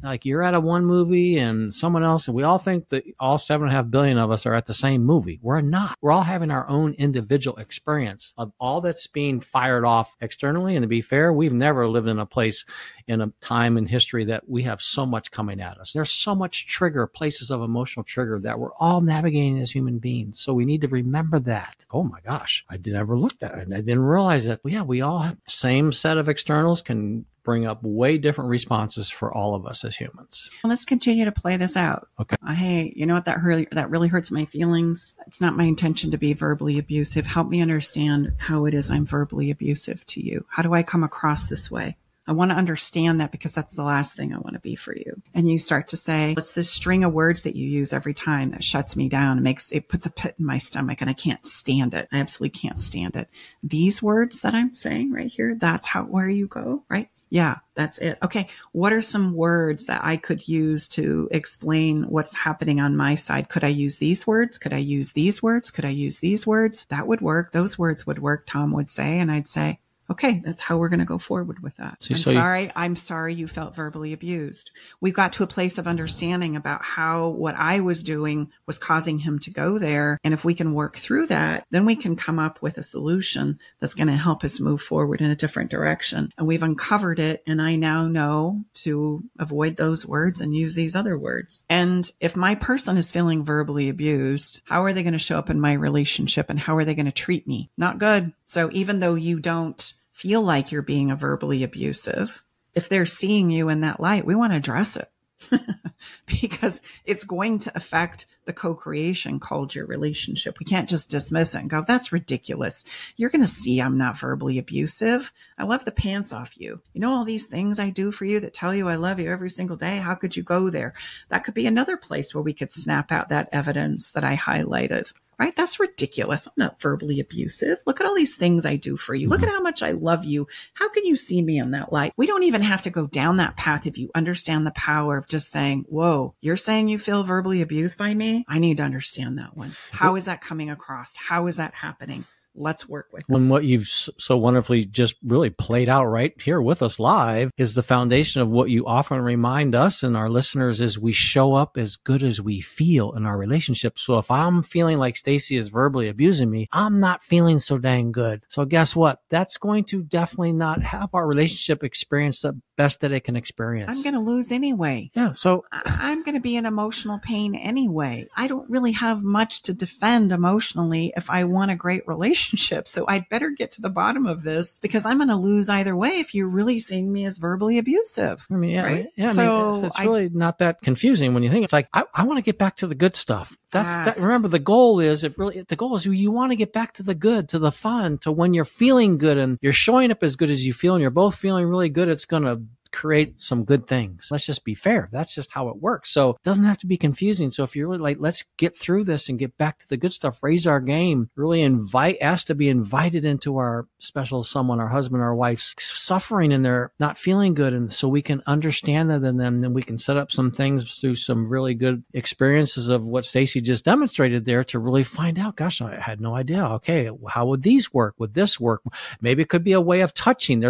like you're at one movie and someone else, and we all think that all 7.5 billion of us are at the same movie. We're not. We're all having our own individual experience of all that's being fired off externally. And to be fair, we've never lived in a place place in a time in history that we have so much coming at us. There's so much places of emotional trigger that we're all navigating as human beings. So we need to remember that. Oh my gosh, I never looked at it. I didn't realize that. Yeah, we all have the same set of externals can bring up way different responses for all of us as humans. Well, let's continue to play this out. Okay. Hey, you know what? That really hurts my feelings. It's not my intention to be verbally abusive. Help me understand how it is I'm verbally abusive to you. How do I come across this way? I want to understand that because that's the last thing I want to be for you. And you start to say, it's this string of words that you use every time that shuts me down. It puts a pit in my stomach and I can't stand it. I absolutely can't stand it. These words that I'm saying right here, that's where you go, right? Yeah, that's it. Okay. What are some words that I could use to explain what's happening on my side? Could I use these words? Could I use these words? Could I use these words? That would work. Those words would work, Tom would say. And I'd say, okay, that's how we're going to go forward with that. I'm sorry you felt verbally abused. We've got to a place of understanding about how what I was doing was causing him to go there. And if we can work through that, then we can come up with a solution that's going to help us move forward in a different direction. And we've uncovered it. And I now know to avoid those words and use these other words. And if my person is feeling verbally abused, how are they going to show up in my relationship and how are they going to treat me? Not good. So even though you don't feel like you're being a verbally abusive, if they're seeing you in that light, we want to address it because it's going to affect the co-creation called your relationship. We can't just dismiss it and go, that's ridiculous. You're going to see I'm not verbally abusive. I love the pants off you. You know, all these things I do for you that tell you I love you every single day. How could you go there? That could be another place where we could snap out that evidence that I highlighted. Right? That's ridiculous. I'm not verbally abusive. Look at all these things I do for you. Look at how much I love you. How can you see me in that light? We don't even have to go down that path if you understand the power of just saying, whoa, you're saying you feel verbally abused by me? I need to understand that one. How is that coming across? How is that happening? Let's work with it. And what you've so wonderfully just really played out right here with us live is the foundation of what you often remind us and our listeners is we show up as good as we feel in our relationship. So if I'm feeling like Stacy is verbally abusing me, I'm not feeling so dang good. So guess what? That's going to definitely not help our relationship experience the best that it can experience. I'm going to lose anyway. Yeah. So I'm going to be in emotional pain anyway. I don't really have much to defend emotionally if I want a great relationship. So I'd better get to the bottom of this because I'm going to lose either way if you're really seeing me as verbally abusive. I mean, yeah, right? yeah. So I mean, it's really not that confusing when you think it's like, I want to get back to the good stuff. Remember, the goal is you want to get back to the good, to the fun, to when you're feeling good and you're showing up as good as you feel and you're both feeling really good. It's going to create some good things. Let's just be fair. That's just how it works. So it doesn't have to be confusing. So if you're really like, let's get through this and get back to the good stuff, raise our game, really ask to be invited into our special someone, our husband, our wife's suffering and they're not feeling good. And so we can understand that and then we can set up some things through some really good experiences of what Stacy just demonstrated there to really find out, gosh, I had no idea. Okay, how would these work? Would this work? Maybe it could be a way of touching.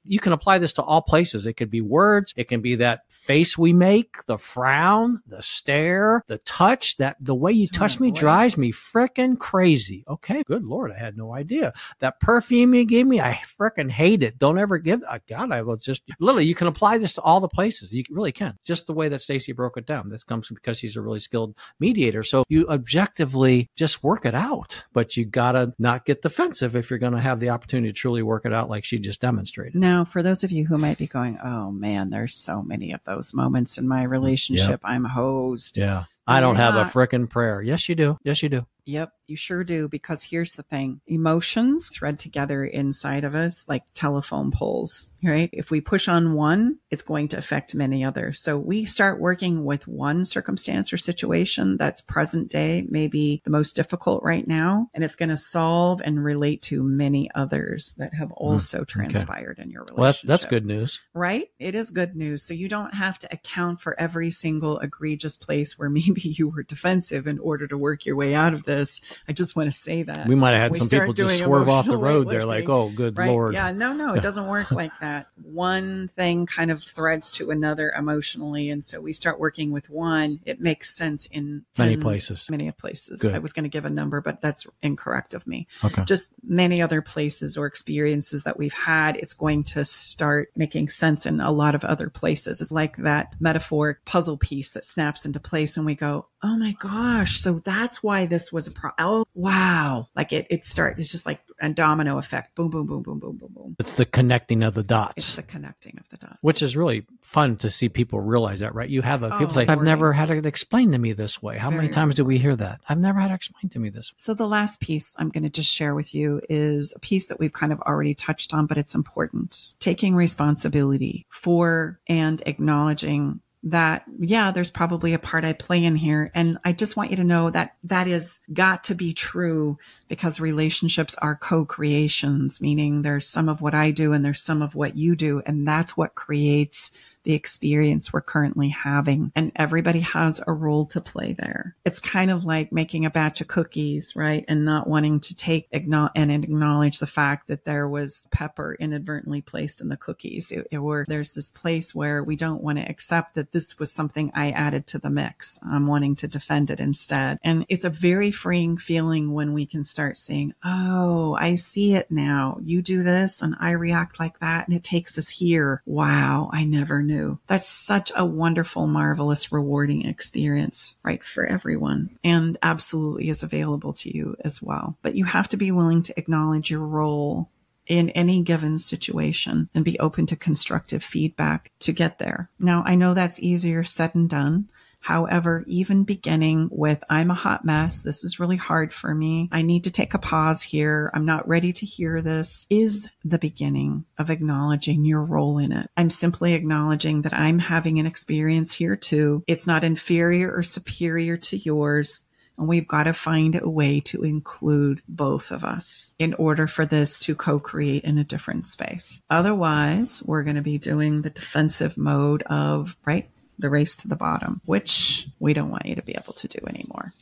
You can apply this to all places. It could be words. It can be that face we make, the frown, the stare, the touch, that the way you touch me drives me frickin' crazy. Okay, good Lord. I had no idea. That perfume you gave me, I frickin' hate it. Don't ever give God, I will just literally, you can apply this to all the places. You really can. Just the way that Stacy broke it down. This comes because she's a really skilled mediator. So you objectively just work it out, but you gotta not get defensive if you're going to have the opportunity to truly work it out like she just demonstrated. Now, for those of you who might be going, oh man, there's so many of those moments in my relationship. Yep. I'm hosed. Yeah. I don't have a frickin' prayer. Yes, you do. Yes, you do. Yep, you sure do. Because here's the thing. Emotions thread together inside of us like telephone poles, right? If we push on one, it's going to affect many others. So we start working with one circumstance or situation that's present day, maybe the most difficult right now, and it's going to solve and relate to many others that have also transpired in your relationship. Well, that's good news. Right? It is good news. So you don't have to account for every single egregious place where maybe you were defensive in order to work your way out of this. this. I just want to say that. We might have had some people just swerve off the road. They're like, oh, good right? Lord. Yeah, no, it doesn't work like that. One thing kind of threads to another emotionally. And so we start working with one. It makes sense in many places. Many places. Good. I was going to give a number, but that's incorrect of me. Okay. Just many other places or experiences that we've had. It's going to start making sense in a lot of other places. It's like that metaphoric puzzle piece that snaps into place and we go, oh my gosh, so that's why this was a problem. Oh, wow. Like it's just like a domino effect. Boom, boom, boom, boom, boom, boom, boom. It's the connecting of the dots. It's the connecting of the dots. Which is really fun to see people realize that, right? You have people say, I've never had it explained to me this way. How many times do we hear that? I've never had it explained to me this way. So the last piece I'm going to just share with you is a piece that we've kind of already touched on, but it's important. Taking responsibility for and acknowledging that, yeah, there's probably a part I play in here. And I just want you to know that that is got to be true because relationships are co-creations, meaning there's some of what I do and there's some of what you do. And that's what creates the experience we're currently having. And everybody has a role to play there. It's kind of like making a batch of cookies, right? And not wanting to acknowledge the fact that there was pepper inadvertently placed in the cookies. There's this place where we don't want to accept that this was something I added to the mix. I'm wanting to defend it instead. And it's a very freeing feeling when we can start saying, oh, I see it now. You do this and I react like that. And it takes us here. Wow, I never knew. That's such a wonderful, marvelous, rewarding experience, right, for everyone, and absolutely is available to you as well. But you have to be willing to acknowledge your role in any given situation and be open to constructive feedback to get there. Now, I know that's easier said than done. However, even beginning with, I'm a hot mess, this is really hard for me, I need to take a pause here, I'm not ready to hear this, is the beginning of acknowledging your role in it. I'm simply acknowledging that I'm having an experience here too. It's not inferior or superior to yours. And we've got to find a way to include both of us in order for this to co-create in a different space. Otherwise, we're going to be doing the defensive mode of, right, the race to the bottom, which we don't want you to be able to do anymore.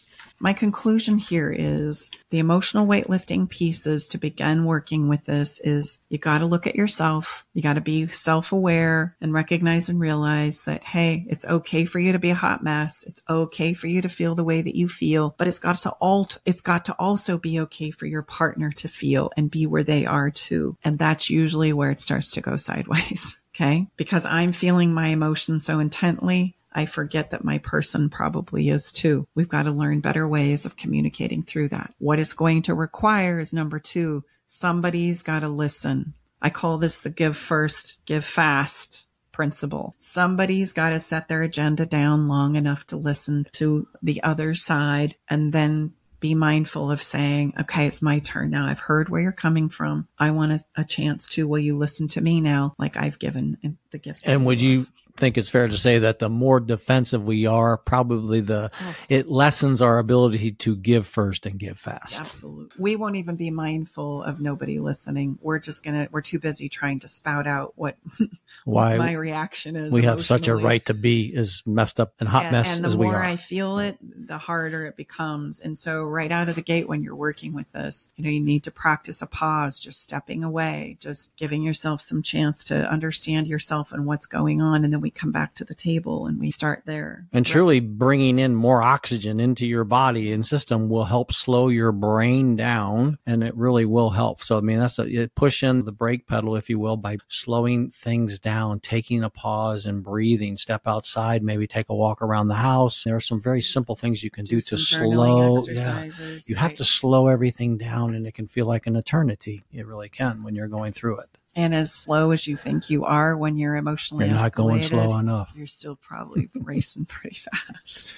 My conclusion here is the emotional weightlifting pieces to begin working with this is you got to look at yourself. You got to be self-aware and recognize and realize that, hey, it's okay for you to be a hot mess. It's okay for you to feel the way that you feel, but it's got to also be okay for your partner to feel and be where they are too. And that's usually where it starts to go sideways. Okay. Because I'm feeling my emotions so intently, I forget that my person probably is too. We've got to learn better ways of communicating through that. What it's going to require is number 2, somebody's got to listen. I call this the give first, give fast principle. Somebody's got to set their agenda down long enough to listen to the other side and then be mindful of saying, okay, it's my turn now. I've heard where you're coming from. I want a chance to, will you listen to me now? Like I've given the gift. And would you think it's fair to say that the more defensive we are, probably it lessens our ability to give first and give fast. Absolutely. We won't even be mindful of nobody listening. We're too busy trying to spout out what my reaction is. We have such a right to be as messed up and hot mess as we are. And the more I feel it, the harder it becomes. And so right out of the gate, when you're working with this, you need to practice a pause, just stepping away, just giving yourself some chance to understand yourself and what's going on. And then we come back to the table and we start there. And truly bringing in more oxygen into your body and system will help slow your brain down, and it really will help. So, I mean, push in the brake pedal, if you will, by slowing things down, taking a pause and breathing, step outside, maybe take a walk around the house. There are some very simple things you can do to slow. You have to slow everything down, and it can feel like an eternity. It really can when you're going through it. And as slow as you think you are when you're emotionally you're not escalated, going slow enough. You're still probably racing pretty fast.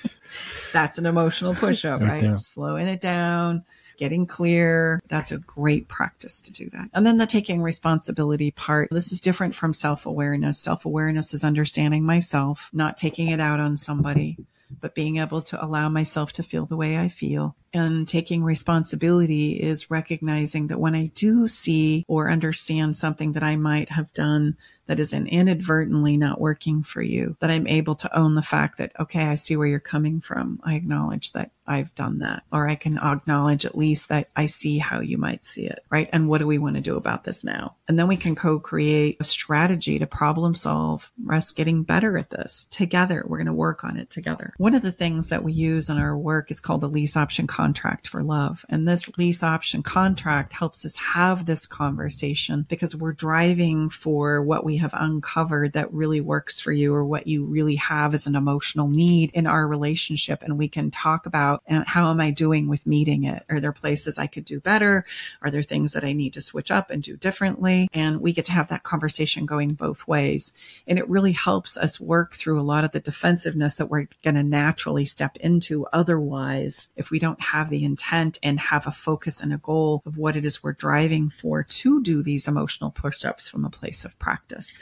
That's an emotional push-up, right? There. Slowing it down, getting clear. That's a great practice to do that. And then the taking responsibility part. This is different from self-awareness. Self-awareness is understanding myself, not taking it out on somebody, but being able to allow myself to feel the way I feel. And taking responsibility is recognizing that when I do see or understand something that I might have done that is inadvertently not working for you, that I'm able to own the fact that, okay, I see where you're coming from. I acknowledge that I've done that, or I can acknowledge at least that I see how you might see it, right? And what do we want to do about this now? And then we can co-create a strategy to problem solve us getting better at this together. We're going to work on it together. One of the things that we use in our work is called a lease option contract for love. And this lease option contract helps us have this conversation because we're driving for what we have uncovered that really works for you, or what you really have as an emotional need in our relationship. And we can talk about how am I doing with meeting it? Are there places I could do better? Are there things that I need to switch up and do differently? And we get to have that conversation going both ways. And it really helps us work through a lot of the defensiveness that we're going to naturally step into otherwise if we don't have the intent and have a focus and a goal of what it is we're driving for to do these emotional push-ups from a place of practice.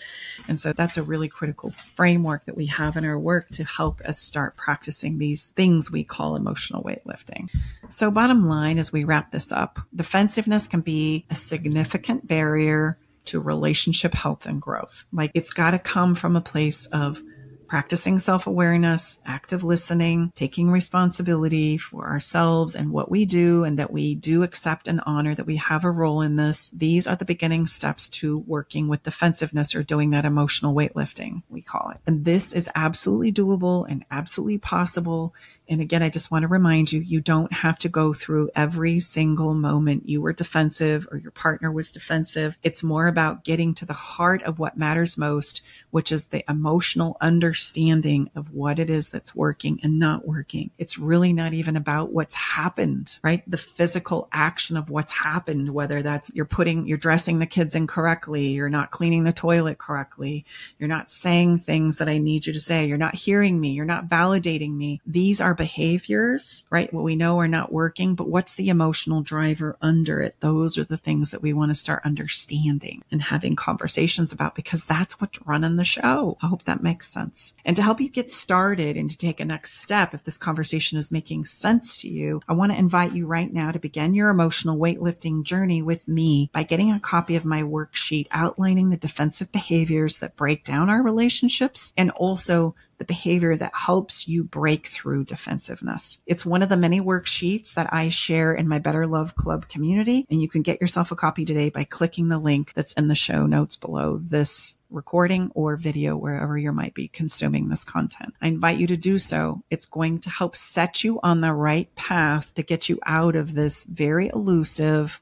And so that's a really critical framework that we have in our work to help us start practicing these things we call emotional weightlifting. So bottom line, as we wrap this up, defensiveness can be a significant barrier to relationship health and growth. Like, it's got to come from a place of practicing self-awareness, active listening, taking responsibility for ourselves and what we do, and that we do accept and honor that we have a role in this. These are the beginning steps to working with defensiveness, or doing that emotional weightlifting, we call it. And this is absolutely doable and absolutely possible. And again, I just want to remind you, you don't have to go through every single moment you were defensive or your partner was defensive. It's more about getting to the heart of what matters most, which is the emotional understanding of what it is that's working and not working. It's really not even about what's happened, right? The physical action of what's happened, whether that's you're dressing the kids incorrectly, you're not cleaning the toilet correctly, you're not saying things that I need you to say, you're not hearing me, you're not validating me. These are behaviors, right? What we know are not working, but what's the emotional driver under it? Those are the things that we want to start understanding and having conversations about, because that's what's running the show. I hope that makes sense. And to help you get started and to take a next step, if this conversation is making sense to you, I want to invite you right now to begin your emotional weightlifting journey with me by getting a copy of my worksheet outlining the defensive behaviors that break down our relationships, and also the behavior that helps you break through defensiveness. It's one of the many worksheets that I share in my Better Love Club community, and you can get yourself a copy today by clicking the link that's in the show notes below this recording or video, wherever you might be consuming this content. I invite you to do so. It's going to help set you on the right path to get you out of this very elusive,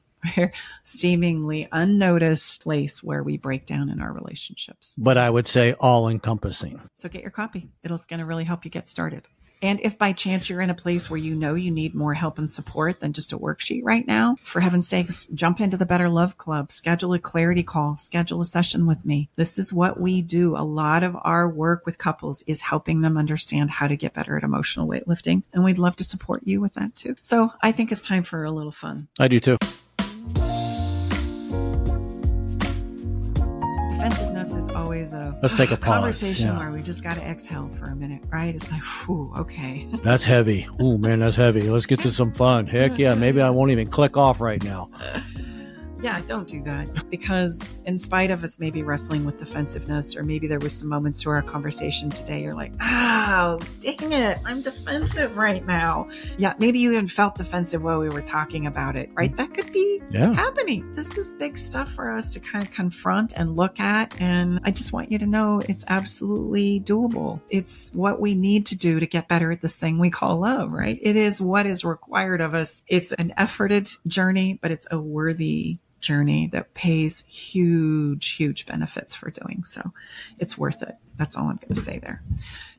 seemingly unnoticed place where we break down in our relationships. But I would say all encompassing. So get your copy. It's going to really help you get started. And if by chance you're in a place where you know you need more help and support than just a worksheet right now, for heaven's sakes, jump into the Better Love Club, schedule a clarity call, schedule a session with me. This is what we do. A lot of our work with couples is helping them understand how to get better at emotional weightlifting. And we'd love to support you with that too. So I think it's time for a little fun. I do too. Defensiveness is always Let's take a pause. Conversation where we just got to exhale for a minute, right? It's like, whew, okay. That's heavy. Oh man, that's heavy. Let's get to some fun. Heck yeah. Maybe I won't even click off right now. Yeah, don't do that, because in spite of us maybe wrestling with defensiveness, or maybe there was some moments through our conversation today, you're like, oh, dang it, I'm defensive right now. Yeah, maybe you even felt defensive while we were talking about it, right? That could be happening. This is big stuff for us to kind of confront and look at. And I just want you to know it's absolutely doable. It's what we need to do to get better at this thing we call love, right? It is what is required of us. It's an efforted journey, but it's a worthy journey that pays huge benefits for doing so. It's worth it. That's all I'm going to say there.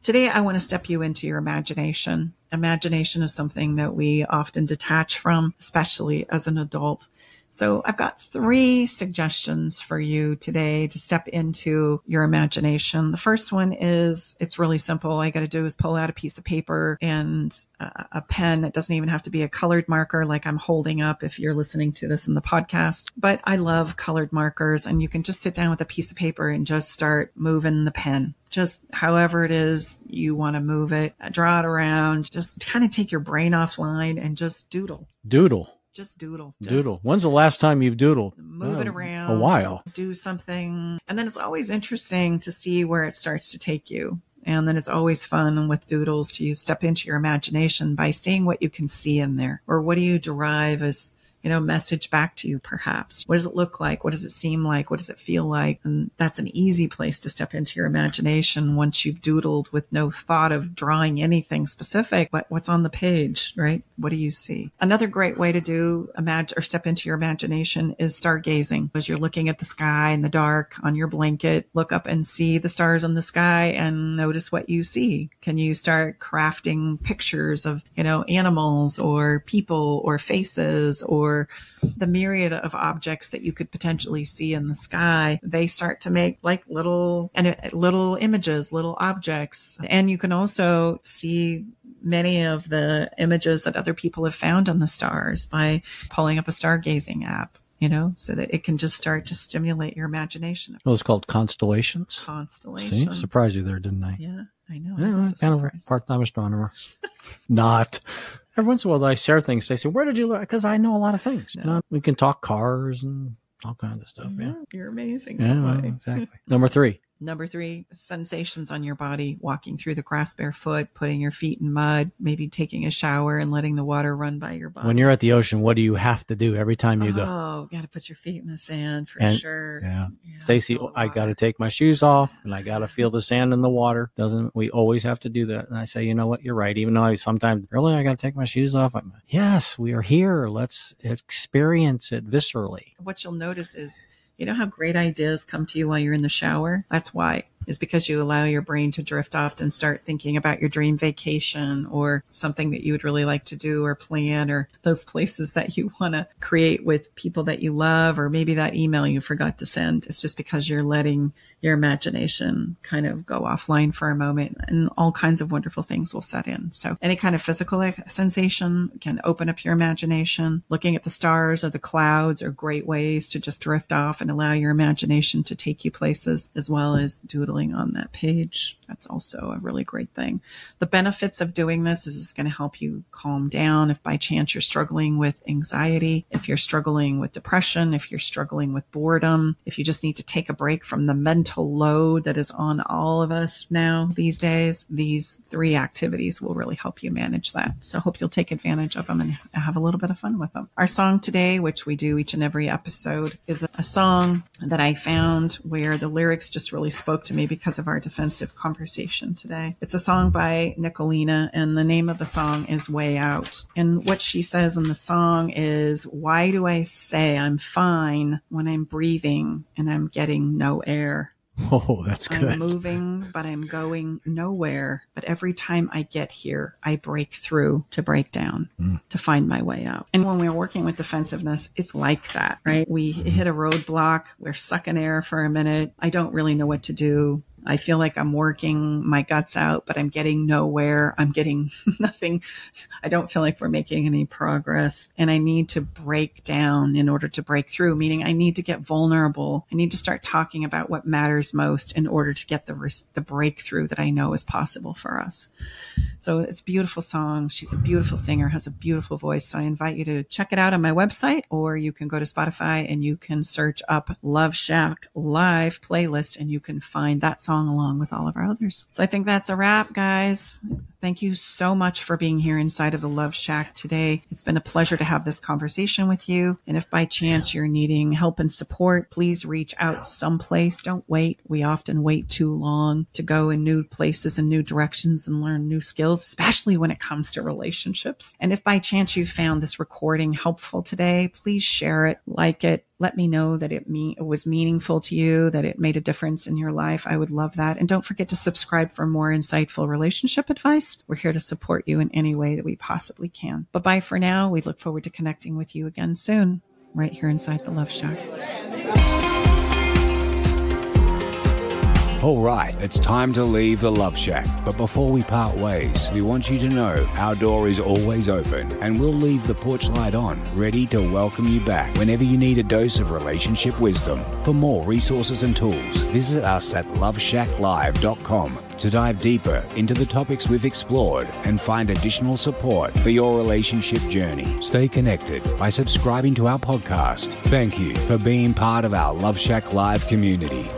Today, I want to step you into your imagination. Imagination is something that we often detach from, especially as an adult. So I've got 3 suggestions for you today to step into your imagination. The first one is, it's really simple. All I got to do is pull out a piece of paper and a pen. It doesn't even have to be a colored marker like I'm holding up if you're listening to this in the podcast. But I love colored markers, and you can just sit down with a piece of paper and just start moving the pen. Just however it is you want to move it, draw it around, just kind of take your brain offline and just doodle. Just doodle. Doodle. When's the last time you've doodled? Move it around. A while. Do something. And then it's always interesting to see where it starts to take you. And then it's always fun with doodles to step into your imagination by seeing what you can see in there, or what do you derive as message back to you, perhaps. What does it look like? What does it seem like? What does it feel like? And that's an easy place to step into your imagination once you've doodled with no thought of drawing anything specific, but what's on the page, right? What do you see? Another great way to do or step into your imagination is stargazing. As you're looking at the sky in the dark on your blanket, look up and see the stars in the sky and notice what you see. Can you start crafting pictures of, animals or people or faces or the myriad of objects that you could potentially see in the sky? They start to make like little images, little objects. And you can also see many of the images that other people have found on the stars by pulling up a stargazing app, so that it can just start to stimulate your imagination. Well, it's called constellations. Constellations. See, surprised you there, didn't I? Yeah, I know. Yeah, kind of a part-time astronomer. Not. Every once in a while, I share things. They say, "Where did you learn?" Because I know a lot of things. No. We can talk cars and all kinds of stuff. Yeah, you're amazing. Yeah, well, exactly. Number 3. Number 3, sensations on your body, walking through the grass barefoot, putting your feet in mud, maybe taking a shower and letting the water run by your body. When you're at the ocean, what do you have to do every time you go? Oh, got to put your feet in the sand for sure. Yeah. Stacy, I got to take my shoes off and I got to feel the sand in the water. We always have to do that? And I say, you know what? You're right. Even though I sometimes, really, I got to take my shoes off. Yes, we are here. Let's experience it viscerally. What you'll notice is, how great ideas come to you while you're in the shower? That's why. Is because you allow your brain to drift off and start thinking about your dream vacation or something that you would really like to do or plan, or those places that you want to create with people that you love, or maybe that email you forgot to send. It's just because you're letting your imagination kind of go offline for a moment, and all kinds of wonderful things will set in. So any kind of physical sensation can open up your imagination. Looking at the stars or the clouds are great ways to just drift off and allow your imagination to take you places, as well as doodling on that page. That's also a really great thing. The benefits of doing this is it's going to help you calm down. If by chance you're struggling with anxiety, if you're struggling with depression, if you're struggling with boredom, if you just need to take a break from the mental load that is on all of us now these days, these 3 activities will really help you manage that. So I hope you'll take advantage of them and have a little bit of fun with them. Our song today, which we do each and every episode, is a song that I found where the lyrics just really spoke to me because of our defensive conversation today. It's a song by Nicolina, and the name of the song is Way Out. And what she says in the song is, why do I say I'm fine when I'm breathing and I'm getting no air? Oh, that's good. I'm moving, but I'm going nowhere. But every time I get here, I break through to break down, to find my way out. And when we're working with defensiveness, it's like that, right? We hit a roadblock. We're sucking air for a minute. I don't really know what to do. I feel like I'm working my guts out, but I'm getting nowhere. I'm getting nothing. I don't feel like we're making any progress. And I need to break down in order to break through, meaning I need to get vulnerable. I need to start talking about what matters most in order to get the breakthrough that I know is possible for us. So it's a beautiful song. She's a beautiful singer, has a beautiful voice. So I invite you to check it out on my website, or you can go to Spotify and you can search up Love Shack Live playlist and you can find that song along with all of our others. So I think that's a wrap, guys. Thank you so much for being here inside of the Love Shack today. It's been a pleasure to have this conversation with you. And if by chance you're needing help and support, please reach out someplace. Don't wait. We often wait too long to go in new places and new directions and learn new skills, especially when it comes to relationships. And if by chance you found this recording helpful today, please share it, like it. Let me know that it was meaningful to you, that it made a difference in your life. I would love that. And don't forget to subscribe for more insightful relationship advice. We're here to support you in any way that we possibly can. Bye-bye for now. We look forward to connecting with you again soon, right here inside the Love Shack. All right, it's time to leave the Love Shack. But before we part ways, we want you to know our door is always open and we'll leave the porch light on, ready to welcome you back whenever you need a dose of relationship wisdom. For more resources and tools, visit us at loveshacklive.com to dive deeper into the topics we've explored and find additional support for your relationship journey. Stay connected by subscribing to our podcast. Thank you for being part of our Love Shack Live community.